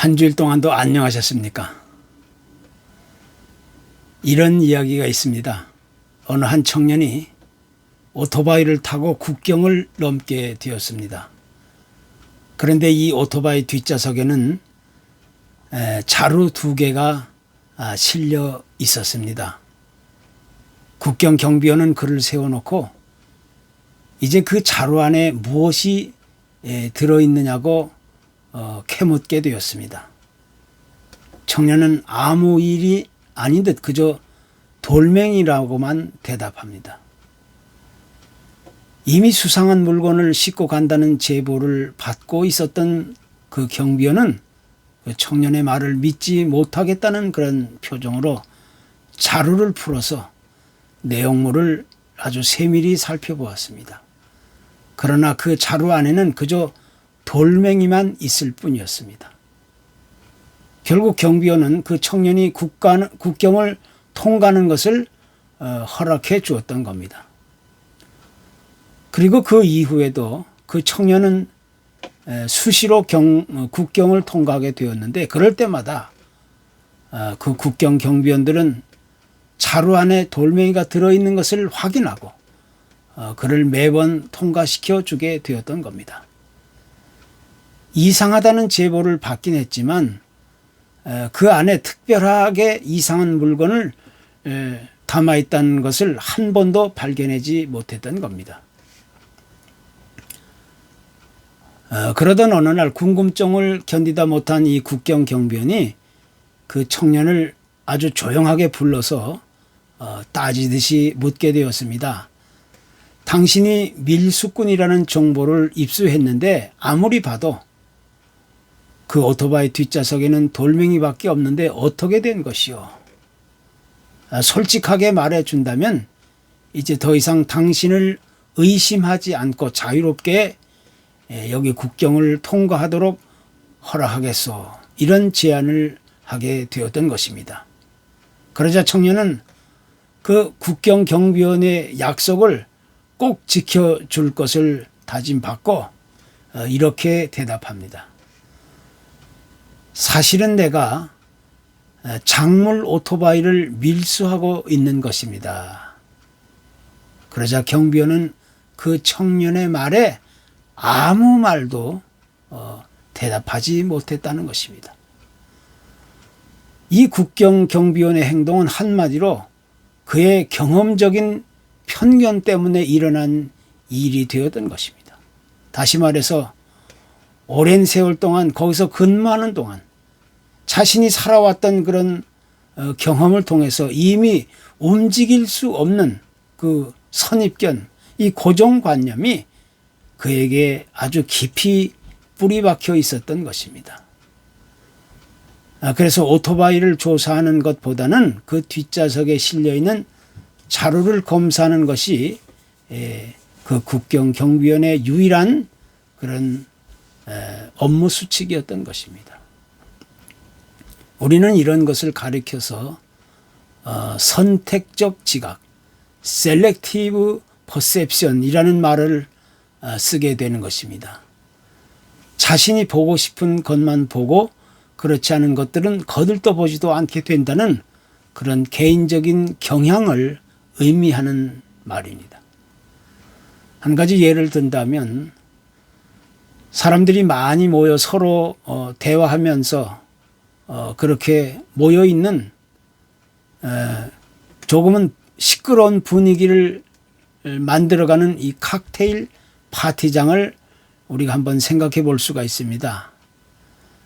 한 주일 동안도 안녕하셨습니까? 이런 이야기가 있습니다. 어느 한 청년이 오토바이를 타고 국경을 넘게 되었습니다. 그런데 이 오토바이 뒷좌석에는 자루 2개가 실려 있었습니다. 국경 경비원은 그를 세워놓고 이제 그 자루 안에 무엇이 들어있느냐고 캐묻게 되었습니다. 청년은 아무 일이 아닌 듯 그저 돌멩이라고만 대답합니다. 이미 수상한 물건을 싣고 간다는 제보를 받고 있었던 그 경비원은 그 청년의 말을 믿지 못하겠다는 그런 표정으로 자루를 풀어서 내용물을 아주 세밀히 살펴보았습니다. 그러나 그 자루 안에는 그저 돌멩이만 있을 뿐이었습니다. 결국 경비원은 그 청년이 국경을 통과하는 것을 허락해 주었던 겁니다. 그리고 그 이후에도 그 청년은 수시로 국경을 통과하게 되었는데 그럴 때마다 그 국경 경비원들은 자루 안에 돌멩이가 들어있는 것을 확인하고 그를 매번 통과시켜 주게 되었던 겁니다. 이상하다는 제보를 받긴 했지만 그 안에 특별하게 이상한 물건을 담아있다는 것을 한 번도 발견하지 못했던 겁니다. 그러던 어느 날 궁금증을 견디다 못한 이 국경 경비원이 그 청년을 아주 조용하게 불러서 따지듯이 묻게 되었습니다. 당신이 밀수꾼이라는 정보를 입수했는데 아무리 봐도 그 오토바이 뒷좌석에는 돌멩이밖에 없는데 어떻게 된 것이오? 솔직하게 말해준다면 이제 더 이상 당신을 의심하지 않고 자유롭게 여기 국경을 통과하도록 허락하겠소. 이런 제안을 하게 되었던 것입니다. 그러자 청년은 그 국경 경비원의 약속을 꼭 지켜줄 것을 다짐받고 이렇게 대답합니다. 사실은 내가 작물 오토바이를 밀수하고 있는 것입니다. 그러자 경비원은 그 청년의 말에 아무 말도 대답하지 못했다는 것입니다. 이 국경 경비원의 행동은 한마디로 그의 경험적인 편견 때문에 일어난 일이 되었던 것입니다. 다시 말해서 오랜 세월 동안 거기서 근무하는 동안 자신이 살아왔던 그런 경험을 통해서 이미 움직일 수 없는 그 선입견, 이 고정관념이 그에게 아주 깊이 뿌리 박혀 있었던 것입니다. 그래서 오토바이를 조사하는 것보다는 그 뒷좌석에 실려있는 자루를 검사하는 것이 그 국경 경비원의 유일한 그런 업무 수칙이었던 것입니다. 우리는 이런 것을 가리켜서 선택적 지각, Selective Perception이라는 말을 쓰게 되는 것입니다. 자신이 보고 싶은 것만 보고 그렇지 않은 것들은 거들떠 보지도 않게 된다는 그런 개인적인 경향을 의미하는 말입니다. 한 가지 예를 든다면 사람들이 많이 모여 서로 대화하면서 그렇게 모여 있는 조금은 시끄러운 분위기를 만들어가는 이 칵테일 파티장을 우리가 한번 생각해 볼 수가 있습니다.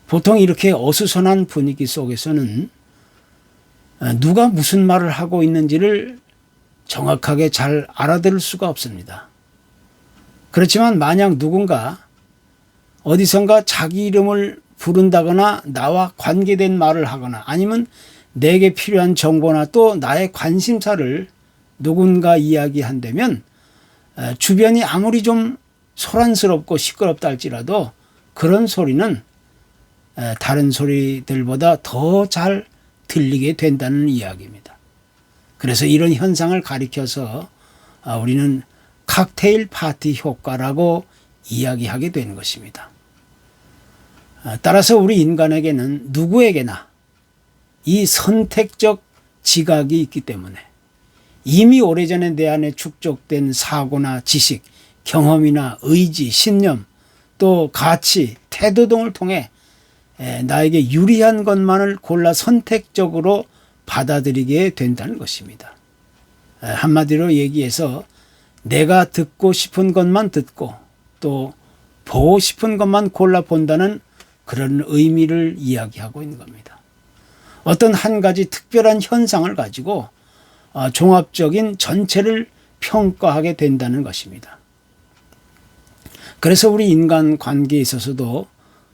보통 이렇게 어수선한 분위기 속에서는 누가 무슨 말을 하고 있는지를 정확하게 잘 알아들을 수가 없습니다. 그렇지만 만약 누군가 어디선가 자기 이름을 부른다거나 나와 관계된 말을 하거나 아니면 내게 필요한 정보나 또 나의 관심사를 누군가 이야기한다면 주변이 아무리 좀 소란스럽고 시끄럽다 할지라도 그런 소리는 다른 소리들보다 더 잘 들리게 된다는 이야기입니다. 그래서 이런 현상을 가리켜서 우리는 칵테일 파티 효과라고 이야기하게 되는 것입니다. 따라서 우리 인간에게는 누구에게나 이 선택적 지각이 있기 때문에 이미 오래전에 내 안에 축적된 사고나 지식, 경험이나 의지, 신념, 또 가치, 태도 등을 통해 나에게 유리한 것만을 골라 선택적으로 받아들이게 된다는 것입니다. 한마디로 얘기해서 내가 듣고 싶은 것만 듣고 또 보고 싶은 것만 골라 본다는 그런 의미를 이야기하고 있는 겁니다. 어떤 한 가지 특별한 현상을 가지고 종합적인 전체를 평가하게 된다는 것입니다. 그래서 우리 인간 관계에 있어서도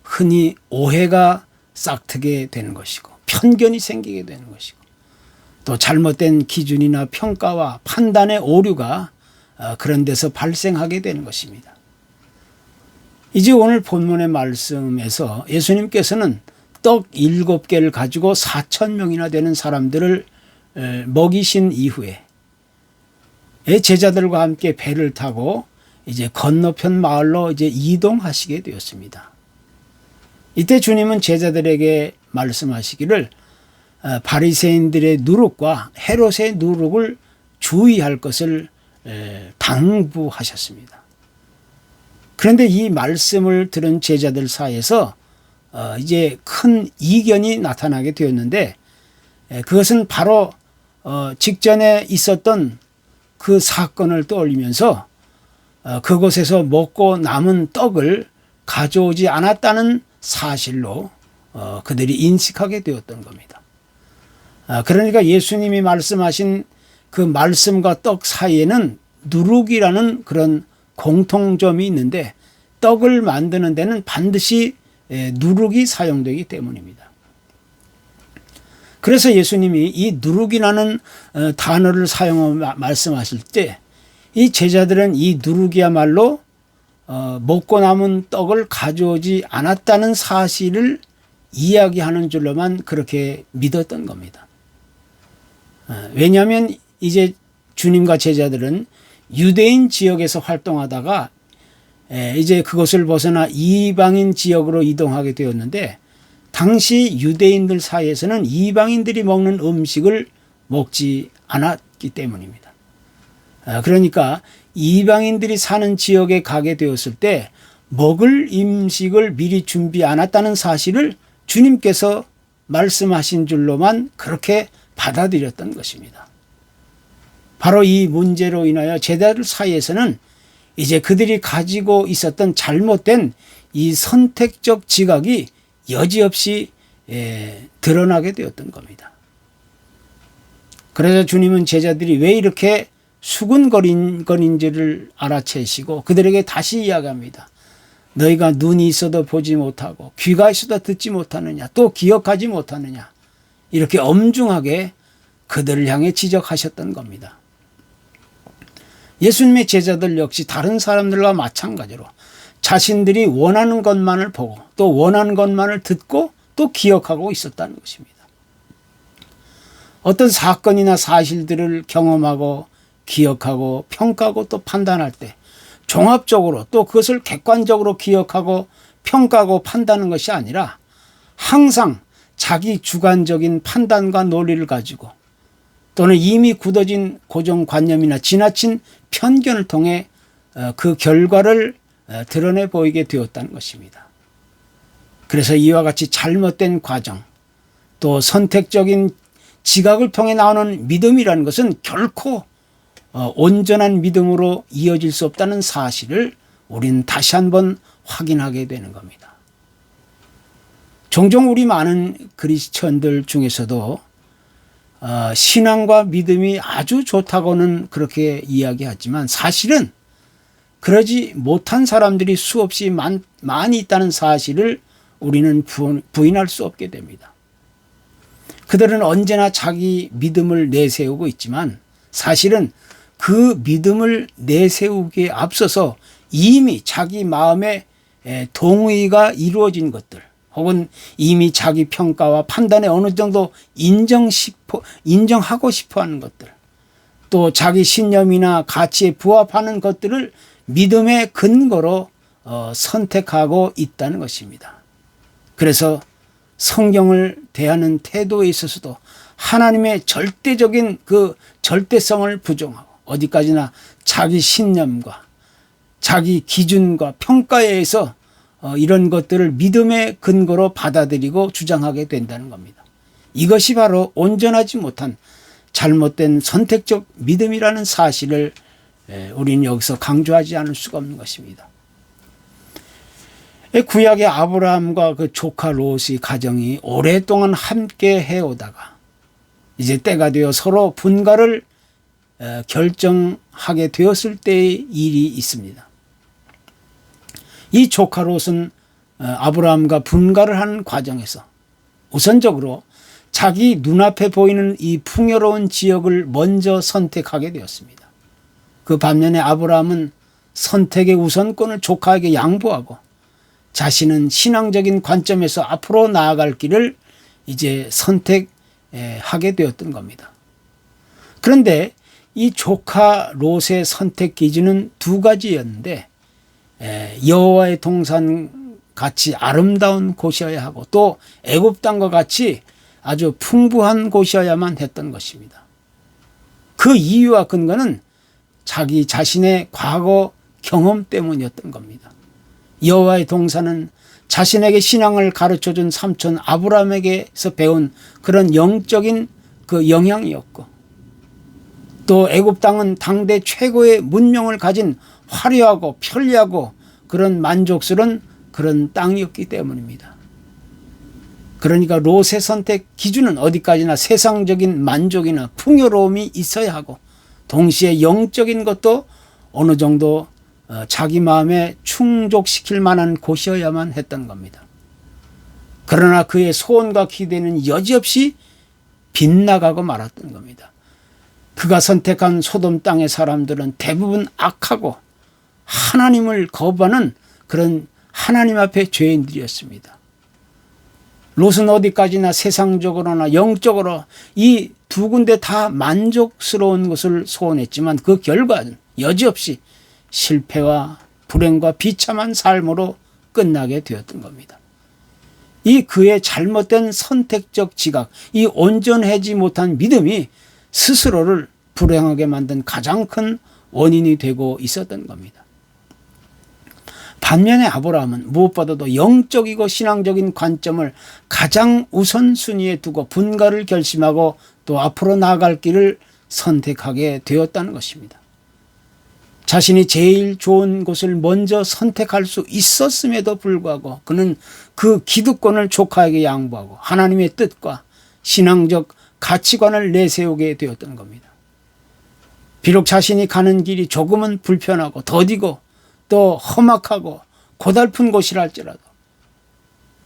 흔히 오해가 싹트게 되는 것이고 편견이 생기게 되는 것이고 또 잘못된 기준이나 평가와 판단의 오류가 그런 데서 발생하게 되는 것입니다. 이제 오늘 본문의 말씀에서 예수님께서는 떡 7개를 가지고 4,000명이나 되는 사람들을 먹이신 이후에 제자들과 함께 배를 타고 이제 건너편 마을로 이제 이동하시게 되었습니다. 이때 주님은 제자들에게 말씀하시기를 바리새인들의 누룩과 헤롯의 누룩을 주의할 것을 당부하셨습니다. 그런데 이 말씀을 들은 제자들 사이에서 이제 큰 이견이 나타나게 되었는데 그것은 바로 직전에 있었던 그 사건을 떠올리면서 그곳에서 먹고 남은 떡을 가져오지 않았다는 사실로 그들이 인식하게 되었던 겁니다. 그러니까 예수님이 말씀하신 그 말씀과 떡 사이에는 누룩이라는 그런 공통점이 있는데 떡을 만드는 데는 반드시 누룩이 사용되기 때문입니다. 그래서 예수님이 이 누룩이라는 단어를 사용하며 말씀하실 때 이 제자들은 이 누룩이야말로 먹고 남은 떡을 가져오지 않았다는 사실을 이야기하는 줄로만 그렇게 믿었던 겁니다. 왜냐하면 이제 주님과 제자들은 유대인 지역에서 활동하다가 이제 그것을 벗어나 이방인 지역으로 이동하게 되었는데 당시 유대인들 사이에서는 이방인들이 먹는 음식을 먹지 않았기 때문입니다. 그러니까 이방인들이 사는 지역에 가게 되었을 때 먹을 음식을 미리 준비 않았다는 사실을 주님께서 말씀하신 줄로만 그렇게 받아들였던 것입니다. 바로 이 문제로 인하여 제자들 사이에서는 이제 그들이 가지고 있었던 잘못된 이 선택적 지각이 여지없이 드러나게 되었던 겁니다. 그래서 주님은 제자들이 왜 이렇게 수근거린지를 알아채시고 그들에게 다시 이야기합니다. 너희가 눈이 있어도 보지 못하고 귀가 있어도 듣지 못하느냐 또 기억하지 못하느냐 이렇게 엄중하게 그들을 향해 지적하셨던 겁니다. 예수님의 제자들 역시 다른 사람들과 마찬가지로 자신들이 원하는 것만을 보고 또 원하는 것만을 듣고 또 기억하고 있었다는 것입니다. 어떤 사건이나 사실들을 경험하고 기억하고 평가하고 또 판단할 때 종합적으로 또 그것을 객관적으로 기억하고 평가하고 판단하는 것이 아니라 항상 자기 주관적인 판단과 논리를 가지고 또는 이미 굳어진 고정관념이나 지나친 편견을 통해 그 결과를 드러내 보이게 되었다는 것입니다. 그래서 이와 같이 잘못된 과정 또 선택적인 지각을 통해 나오는 믿음이라는 것은 결코 온전한 믿음으로 이어질 수 없다는 사실을 우리는 다시 한번 확인하게 되는 겁니다. 종종 우리 많은 그리스천들 중에서도 신앙과 믿음이 아주 좋다고는 그렇게 이야기하지만 사실은 그러지 못한 사람들이 수없이 많이 있다는 사실을 우리는 부인할 수 없게 됩니다. 그들은 언제나 자기 믿음을 내세우고 있지만 사실은 그 믿음을 내세우기에 앞서서 이미 자기 마음에 동의가 이루어진 것들 혹은 이미 자기 평가와 판단에 어느 정도 인정하고 싶어 하는 것들 또 자기 신념이나 가치에 부합하는 것들을 믿음의 근거로 선택하고 있다는 것입니다. 그래서 성경을 대하는 태도에 있어서도 하나님의 절대적인 그 절대성을 부정하고 어디까지나 자기 신념과 자기 기준과 평가에 의해서 이런 것들을 믿음의 근거로 받아들이고 주장하게 된다는 겁니다. 이것이 바로 온전하지 못한 잘못된 선택적 믿음이라는 사실을 우리는 여기서 강조하지 않을 수가 없는 것입니다. 구약의 아브라함과 그 조카 롯의 가정이 오랫동안 함께 해오다가 이제 때가 되어 서로 분가를 결정하게 되었을 때의 일이 있습니다. 이 조카 롯은 아브라함과 분가를 하는 과정에서 우선적으로 자기 눈앞에 보이는 이 풍요로운 지역을 먼저 선택하게 되었습니다. 그 반면에 아브라함은 선택의 우선권을 조카에게 양보하고 자신은 신앙적인 관점에서 앞으로 나아갈 길을 이제 선택하게 되었던 겁니다. 그런데 이 조카 롯의 선택 기준은 두 가지였는데 여호와의 동산 같이 아름다운 곳이어야 하고 또 애굽 땅과 같이 아주 풍부한 곳이어야만 했던 것입니다. 그 이유와 근거는 자기 자신의 과거 경험 때문이었던 겁니다. 여호와의 동산은 자신에게 신앙을 가르쳐준 삼촌 아브라함에게서 배운 그런 영적인 그 영향이었고 또 애굽 땅은 당대 최고의 문명을 가진 화려하고 편리하고 그런 만족스러운 그런 땅이었기 때문입니다. 그러니까 롯의 선택 기준은 어디까지나 세상적인 만족이나 풍요로움이 있어야 하고 동시에 영적인 것도 어느 정도 자기 마음에 충족시킬 만한 곳이어야만 했던 겁니다. 그러나 그의 소원과 기대는 여지없이 빗나가고 말았던 겁니다. 그가 선택한 소돔 땅의 사람들은 대부분 악하고 하나님을 거부하는 그런 하나님 앞에 죄인들이었습니다. 롯은 어디까지나 세상적으로나 영적으로 이 두 군데 다 만족스러운 것을 소원했지만 그 결과는 여지없이 실패와 불행과 비참한 삶으로 끝나게 되었던 겁니다. 이 그의 잘못된 선택적 지각, 이 온전하지 못한 믿음이 스스로를 불행하게 만든 가장 큰 원인이 되고 있었던 겁니다. 반면에 아브라함은 무엇보다도 영적이고 신앙적인 관점을 가장 우선순위에 두고 분가를 결심하고 또 앞으로 나아갈 길을 선택하게 되었다는 것입니다. 자신이 제일 좋은 곳을 먼저 선택할 수 있었음에도 불구하고 그는 그 기득권을 조카에게 양보하고 하나님의 뜻과 신앙적 가치관을 내세우게 되었던 겁니다. 비록 자신이 가는 길이 조금은 불편하고 더디고 또 험악하고 고달픈 곳이라 할지라도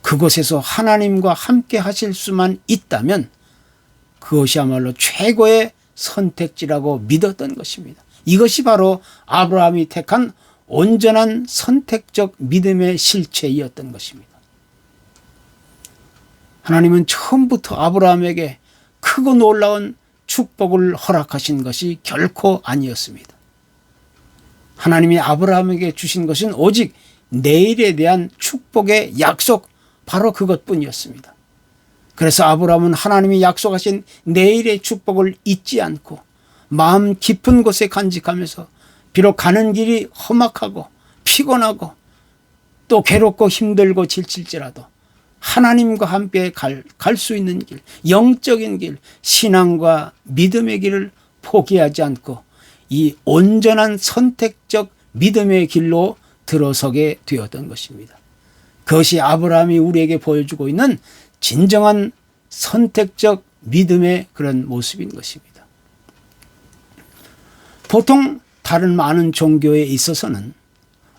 그곳에서 하나님과 함께 하실 수만 있다면 그것이야말로 최고의 선택지라고 믿었던 것입니다. 이것이 바로 아브라함이 택한 온전한 선택적 믿음의 실체이었던 것입니다. 하나님은 처음부터 아브라함에게 크고 놀라운 축복을 허락하신 것이 결코 아니었습니다. 하나님이 아브라함에게 주신 것은 오직 내일에 대한 축복의 약속, 바로 그것뿐이었습니다. 그래서 아브라함은 하나님이 약속하신 내일의 축복을 잊지 않고 마음 깊은 곳에 간직하면서 비록 가는 길이 험악하고 피곤하고 또 괴롭고 힘들고 지칠지라도 하나님과 함께 갈 수 있는 길, 영적인 길, 신앙과 믿음의 길을 포기하지 않고 이 온전한 선택적 믿음의 길로 들어서게 되었던 것입니다. 그것이 아브라함이 우리에게 보여주고 있는 진정한 선택적 믿음의 그런 모습인 것입니다. 보통 다른 많은 종교에 있어서는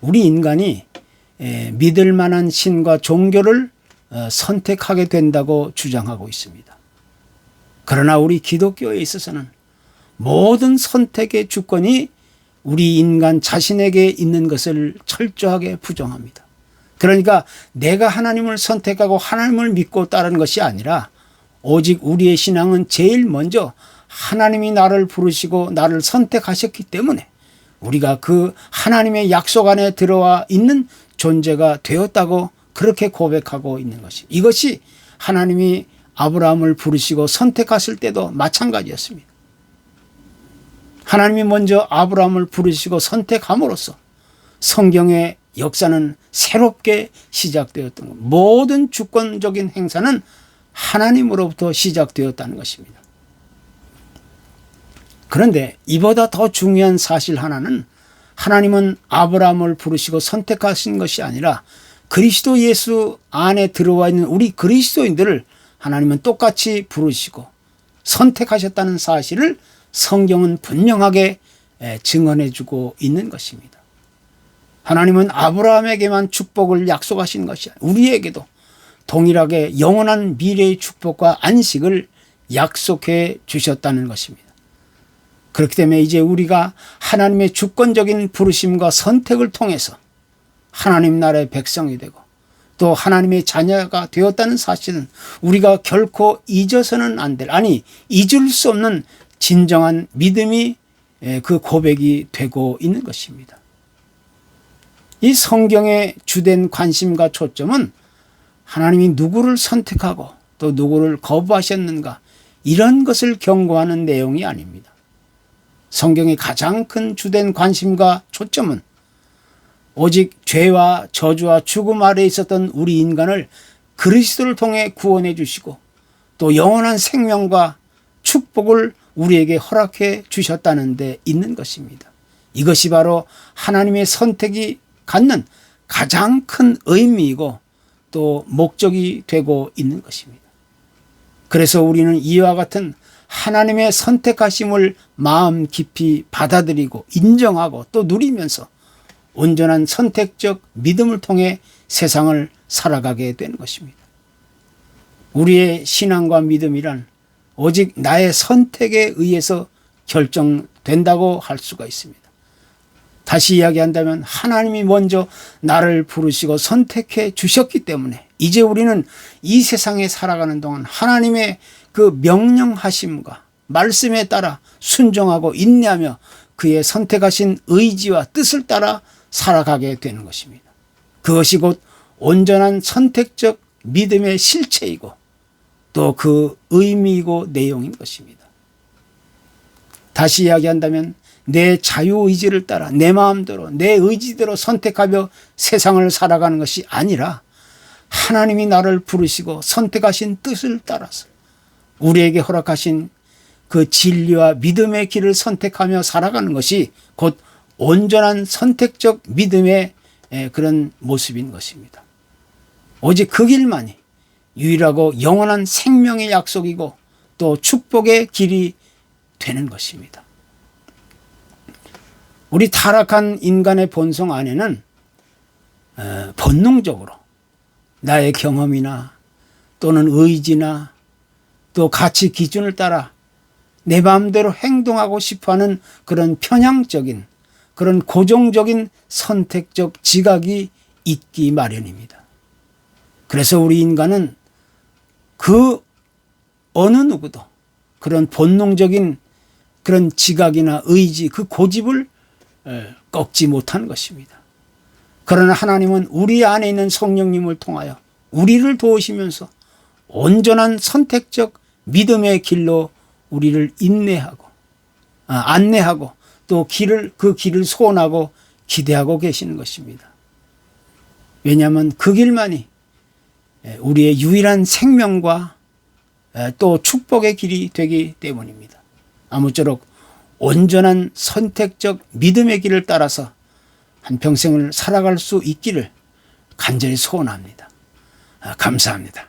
우리 인간이 믿을 만한 신과 종교를 선택하게 된다고 주장하고 있습니다. 그러나 우리 기독교에 있어서는 모든 선택의 주권이 우리 인간 자신에게 있는 것을 철저하게 부정합니다. 그러니까 내가 하나님을 선택하고 하나님을 믿고 따르는 것이 아니라 오직 우리의 신앙은 제일 먼저 하나님이 나를 부르시고 나를 선택하셨기 때문에 우리가 그 하나님의 약속 안에 들어와 있는 존재가 되었다고 그렇게 고백하고 있는 것이, 이것이 하나님이 아브라함을 부르시고 선택하실 때도 마찬가지였습니다. 하나님이 먼저 아브라함을 부르시고 선택함으로써 성경의 역사는 새롭게 시작되었던 것. 모든 주권적인 행사는 하나님으로부터 시작되었다는 것입니다. 그런데 이보다 더 중요한 사실 하나는, 하나님은 아브라함을 부르시고 선택하신 것이 아니라 그리스도 예수 안에 들어와 있는 우리 그리스도인들을 하나님은 똑같이 부르시고 선택하셨다는 사실을 성경은 분명하게 증언해 주고 있는 것입니다. 하나님은 아브라함에게만 축복을 약속하신 것이 아니라 우리에게도 동일하게 영원한 미래의 축복과 안식을 약속해 주셨다는 것입니다. 그렇기 때문에 이제 우리가 하나님의 주권적인 부르심과 선택을 통해서 하나님 나라의 백성이 되고 또 하나님의 자녀가 되었다는 사실은 우리가 결코 잊어서는 안 될, 아니 잊을 수 없는 진정한 믿음이 그 고백이 되고 있는 것입니다. 이 성경의 주된 관심과 초점은 하나님이 누구를 선택하고 또 누구를 거부하셨는가, 이런 것을 경고하는 내용이 아닙니다. 성경의 가장 큰 주된 관심과 초점은 오직 죄와 저주와 죽음 아래에 있었던 우리 인간을 그리스도를 통해 구원해 주시고 또 영원한 생명과 축복을 우리에게 허락해 주셨다는 데 있는 것입니다. 이것이 바로 하나님의 선택이 갖는 가장 큰 의미이고 또 목적이 되고 있는 것입니다. 그래서 우리는 이와 같은 하나님의 선택하심을 마음 깊이 받아들이고 인정하고 또 누리면서 온전한 선택적 믿음을 통해 세상을 살아가게 되는 것입니다. 우리의 신앙과 믿음이란 오직 나의 선택에 의해서 결정된다고 할 수가 있습니다. 다시 이야기한다면 하나님이 먼저 나를 부르시고 선택해 주셨기 때문에 이제 우리는 이 세상에 살아가는 동안 하나님의 그 명령하심과 말씀에 따라 순종하고 인내하며 그의 선택하신 의지와 뜻을 따라 살아가게 되는 것입니다. 그것이 곧 온전한 선택적 믿음의 실체이고 또 그 의미이고 내용인 것입니다. 다시 이야기한다면 내 자유의지를 따라 내 마음대로 내 의지대로 선택하며 세상을 살아가는 것이 아니라 하나님이 나를 부르시고 선택하신 뜻을 따라서 우리에게 허락하신 그 진리와 믿음의 길을 선택하며 살아가는 것이 곧 온전한 선택적 믿음의 그런 모습인 것입니다. 오직 그 길만이 유일하고 영원한 생명의 약속이고 또 축복의 길이 되는 것입니다. 우리 타락한 인간의 본성 안에는 본능적으로 나의 경험이나 또는 의지나 또 가치 기준을 따라 내 마음대로 행동하고 싶어하는 그런 편향적인 그런 고정적인 선택적 지각이 있기 마련입니다. 그래서 우리 인간은 그 어느 누구도 그런 본능적인 그런 지각이나 의지, 그 고집을 꺾지 못하는 것입니다. 그러나 하나님은 우리 안에 있는 성령님을 통하여 우리를 도우시면서 온전한 선택적 믿음의 길로 우리를 안내하고 또 그 길을 소원하고 기대하고 계시는 것입니다. 왜냐하면 그 길만이 우리의 유일한 생명과 또 축복의 길이 되기 때문입니다. 아무쪼록 온전한 선택적 믿음의 길을 따라서 한평생을 살아갈 수 있기를 간절히 소원합니다. 감사합니다.